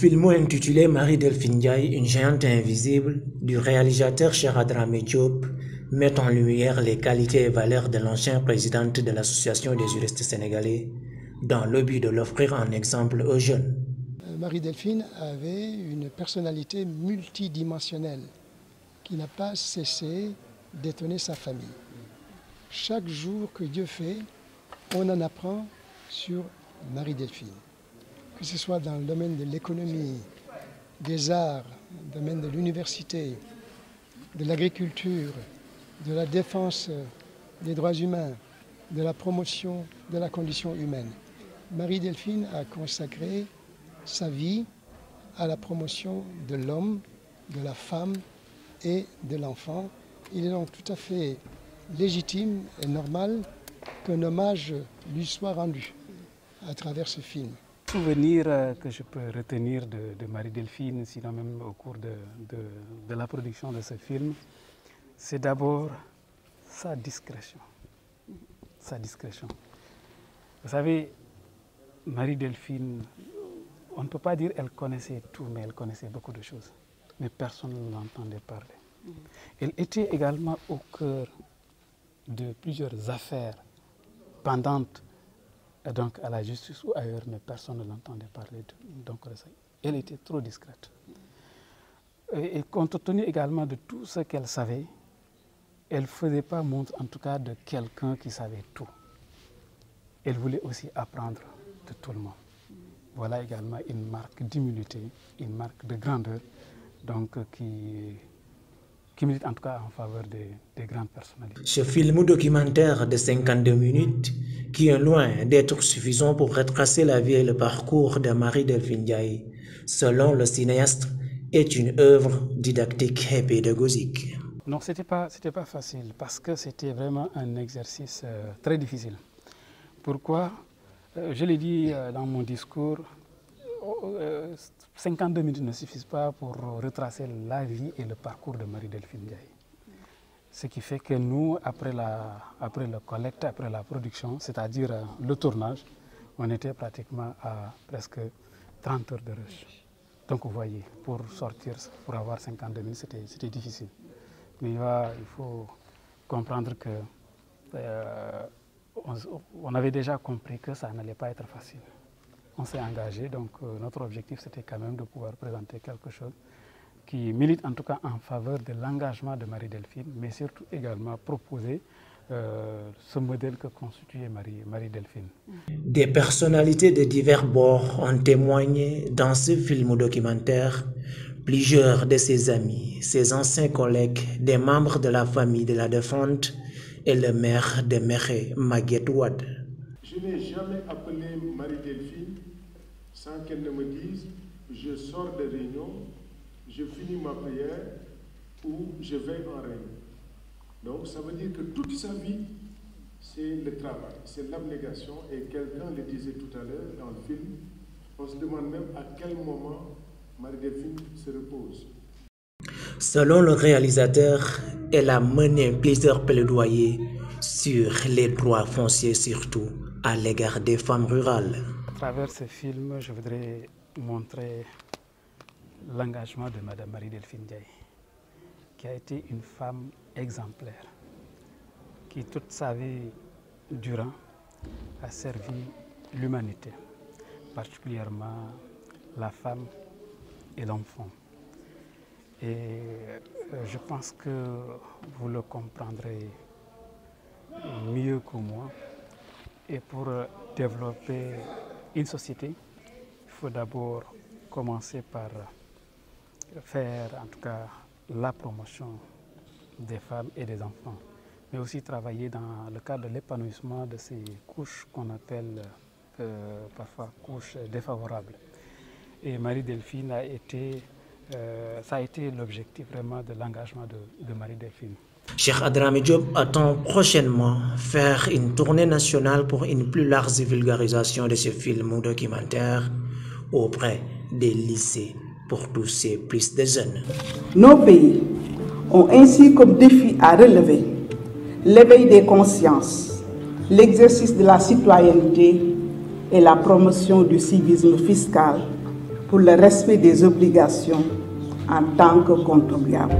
film intitulé Marie-Delphine Ndiaye, une géante invisible, du réalisateur Cheikh Adramé Diop, met en lumière les qualités et valeurs de l'ancienne présidente de l'Association des juristes sénégalais, dans le but de l'offrir en exemple aux jeunes. Marie-Delphine avait une personnalité multidimensionnelle qui n'a pas cessé d'étonner sa famille. Chaque jour que Dieu fait, on en apprend sur Marie-Delphine. Que ce soit dans le domaine de l'économie, des arts, le domaine de l'université, de l'agriculture, de la défense des droits humains, de la promotion de la condition humaine. Marie-Delphine a consacré sa vie à la promotion de l'homme, de la femme et de l'enfant. Il est donc tout à fait légitime et normal qu'un hommage lui soit rendu à travers ce film. Le souvenir que je peux retenir de Marie-Delphine, sinon même au cours de la production de ce film, c'est d'abord sa discrétion. Sa discrétion. Vous savez, Marie-Delphine, on ne peut pas dire qu'elle connaissait tout, mais elle connaissait beaucoup de choses. Mais personne ne l'entendait parler. Elle était également au cœur de plusieurs affaires pendantes donc à la justice ou ailleurs, mais personne ne l'entendait parler. Donc, elle était trop discrète. Et compte tenu également de tout ce qu'elle savait, elle ne faisait pas montre, en tout cas, de quelqu'un qui savait tout. Elle voulait aussi apprendre de tout le monde. Voilà également une marque d'humilité, une marque de grandeur, donc qui milite en tout cas en faveur des grandes personnalités. Ce film documentaire de 52 minutes, qui est loin d'être suffisant pour retracer la vie et le parcours de Marie-Delphine Ndiaye, selon le cinéaste, est une œuvre didactique et pédagogique. Non, ce n'était pas facile parce que c'était vraiment un exercice très difficile. Pourquoi? Je l'ai dit dans mon discours, 52 minutes ne suffisent pas pour retracer la vie et le parcours de Marie-Delphine Ndiaye. Ce qui fait que nous, après le collecte, après la production, c'est-à-dire le tournage, on était pratiquement à presque 30 heures de rush. Donc vous voyez, pour sortir, pour avoir 52 minutes, c'était difficile. Mais il faut comprendre que on avait déjà compris que ça n'allait pas être facile. On s'est engagé, donc notre objectif c'était quand même de pouvoir présenter quelque chose qui milite en tout cas en faveur de l'engagement de Marie-Delphine, mais surtout également proposer ce modèle que constituait Marie-Delphine. Des personnalités de divers bords ont témoigné dans ce film documentaire. Plusieurs de ses amis, ses anciens collègues, des membres de la famille de la défunte et le maire de Méré, Maguette Wade. Je n'ai jamais appelé Marie-Delphine sans qu'elle ne me dise « je sors de réunion, je finis ma prière ou je vais en réunion ». Donc ça veut dire que toute sa vie, c'est le travail, c'est l'abnégation. Et quelqu'un le disait tout à l'heure dans le film, on se demande même à quel moment Marie-Delphine se repose. Selon le réalisateur, elle a mené plusieurs plaidoyers sur les droits fonciers, surtout à l'égard des femmes rurales. À travers ce film, je voudrais montrer l'engagement de Mme Marie-Delphine Ndiaye, qui a été une femme exemplaire, qui toute sa vie durant a servi l'humanité, particulièrement la femme et l'enfant. Et je pense que vous le comprendrez mieux que moi. Et pour développer une société, il faut d'abord commencer par faire en tout cas la promotion des femmes et des enfants, mais aussi travailler dans le cadre de l'épanouissement de ces couches qu'on appelle parfois couches défavorables. Et Marie-Delphine a été, ça a été l'objectif vraiment de l'engagement de Marie-Delphine. Cheikh Adramé Diop attend prochainement faire une tournée nationale pour une plus large vulgarisation de ce film ou documentaire auprès des lycées pour toucher plus de jeunes. Nos pays ont ainsi comme défi à relever l'éveil des consciences, l'exercice de la citoyenneté et la promotion du civisme fiscal pour le respect des obligations en tant que contribuable.